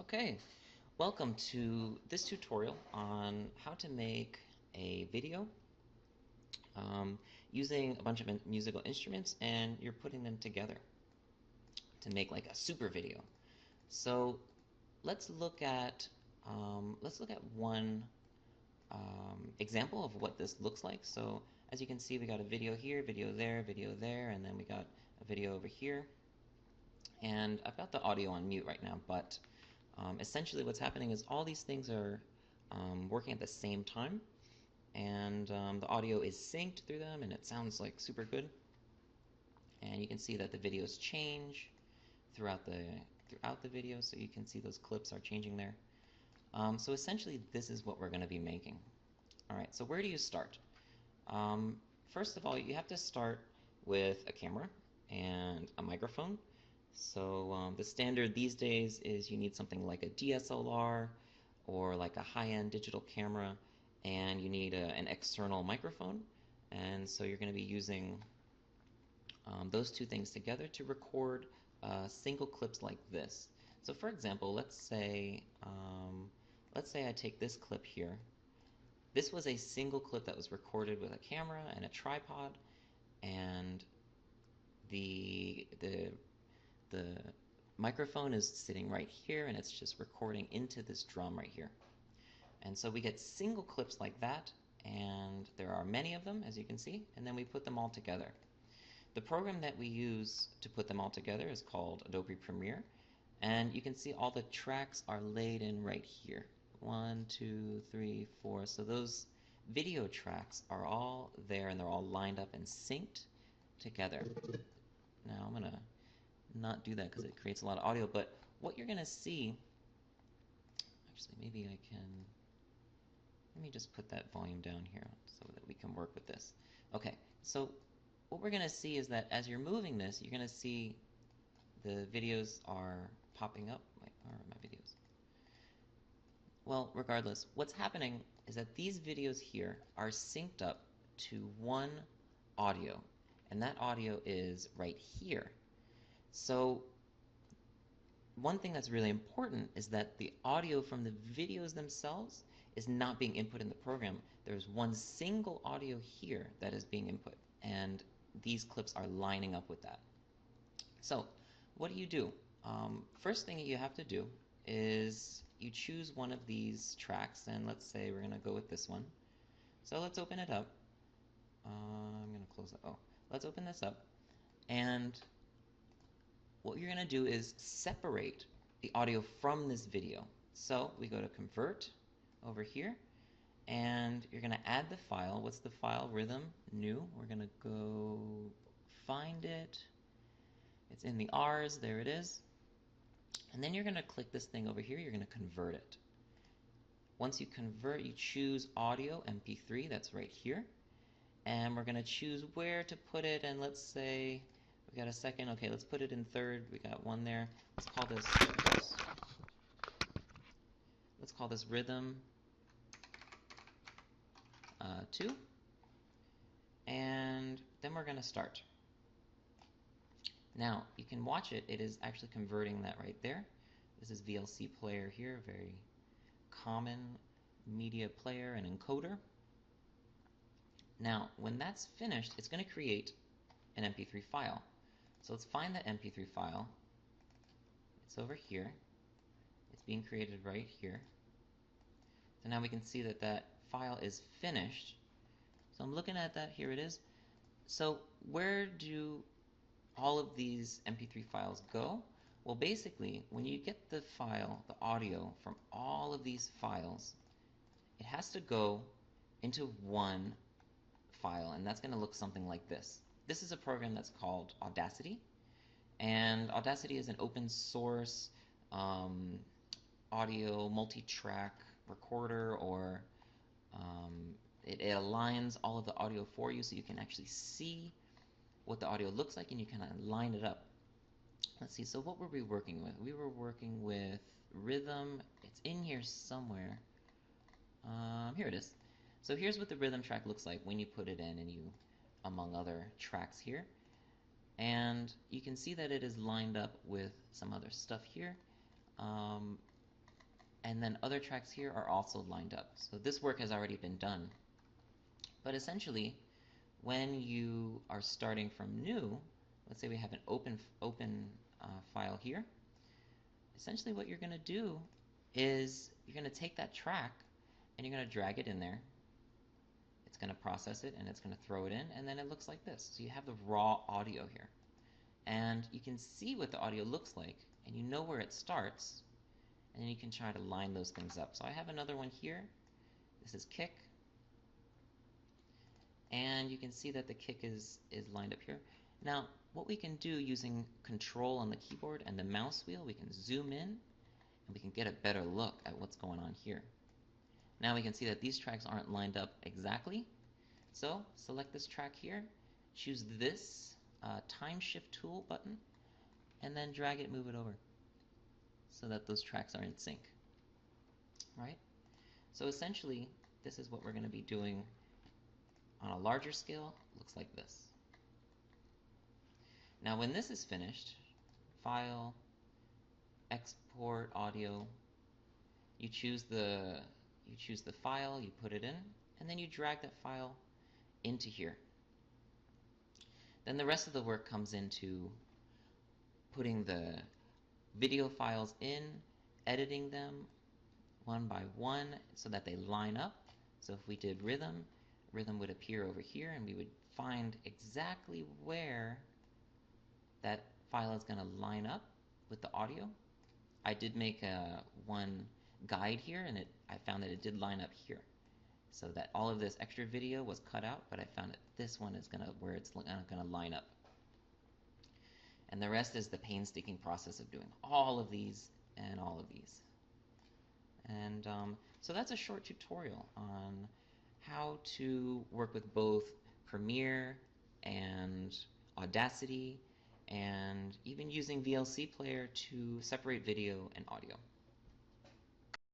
Okay, welcome to this tutorial on how to make a video um, using a bunch of musical instruments, and you're putting them together to make like a super video. So let's look at one example of what this looks like. So as you can see, we got a video here, video there, and then we got a video over here. And I've got the audio on mute right now, but essentially what's happening is all these things are working at the same time, and the audio is synced through them, and it sounds like super good. And you can see that the videos change throughout the video, so you can see those clips are changing there. So essentially, this is what we're going to be making. All right, so where do you start? First of all, you have to start with a camera and a microphone. So the standard these days is you need something like a DSLR or like a high-end digital camera, and you need an external microphone. And so you're going to be using those two things together to record single clips like this. So for example, let's say I take this clip here. This was a single clip that was recorded with a camera and a tripod, and the microphone is sitting right here, and it's just recording into this drum right here. And so we get single clips like that, and there are many of them, as you can see, and then we put them all together. The program that we use to put them all together is called Adobe Premiere, and you can see all the tracks are laid in right here. 1, 2, 3, 4. So those video tracks are all there, and they're all lined up and synced together. Now I'm gonna not do that because it creates a lot of audio, but what you're gonna see, actually maybe I can, let me just put that volume down here so that we can work with this. Okay, so what we're gonna see is that as you're moving this, you're gonna see the videos are popping up. Wait, where are my videos? Well, regardless, what's happening is that these videos here are synced up to one audio, and that audio is right here. So one thing that's really important is that the audio from the videos themselves is not being input in the program. There's one single audio here that is being input, and these clips are lining up with that. So what do? First thing you have to do is you choose one of these tracks, and let's say we're going to go with this one. So let's open it up. I'm going to close it. Oh, let's open this up. And what you're going to do is separate the audio from this video. So we go to Convert over here, and you're going to add the file. What's the file? Rhythm, new. We're going to go find it. It's in the R's. There it is. And then you're going to click this thing over here. You're going to convert it. Once you convert, you choose Audio MP3. That's right here. And we're going to choose where to put it. And let's say we got a second. Okay, let's put it in third. We got one there. Let's call this Rhythm 2. And then we're going to start. Now, you can watch it. It is actually converting that right there. This is VLC player here, very common media player and encoder. Now, when that's finished, it's going to create an MP3 file. So let's find that MP3 file. It's over here. It's being created right here. So now we can see that that file is finished. So I'm looking at that. Here it is. So where do all of these MP3 files go? Well, basically, when you get the file, the audio from all of these files, it has to go into one file, and that's going to look something like this. This is a program that's called Audacity, and Audacity is an open source audio multi-track recorder, or it aligns all of the audio for you so you can actually see what the audio looks like, and you kind of line it up. Let's see, so what were we working with? We were working with rhythm. It's in here somewhere. Here it is. So here's what the rhythm track looks like when you put it in, and you, among other tracks here. And you can see that it is lined up with some other stuff here. and then other tracks here are also lined up. So this work has already been done. But essentially, when you are starting from new, let's say we have an open file here. Essentially what you're going to do is you're going to take that track and you're going to drag it in there. It's going to process it and it's going to throw it in, and then it looks like this. So you have the raw audio here. And you can see what the audio looks like, and you know where it starts, and then you can try to line those things up. So I have another one here. This is kick. And you can see that the kick is lined up here. Now, what we can do using Control on the keyboard and the mouse wheel, we can zoom in and we can get a better look at what's going on here. Now we can see that these tracks aren't lined up exactly. So select this track here, choose this time shift tool button, and then drag it, move it over so that those tracks are in sync. Right? So essentially, this is what we're going to be doing on a larger scale. Looks like this. Now when this is finished, File, Export Audio, you choose the file, you put it in, and then you drag that file into here. Then the rest of the work comes into putting the video files in, editing them one by one so that they line up. So if we did rhythm, rhythm would appear over here, and we would find exactly where that file is going to line up with the audio. I did make one guide here, and I found that it did line up here, so that all of this extra video was cut out, but I found that this one is where it's going to line up. And the rest is the painstaking process of doing all of these and all of these. And so that's a short tutorial on how to work with both Premiere and Audacity, and even using VLC Player to separate video and audio.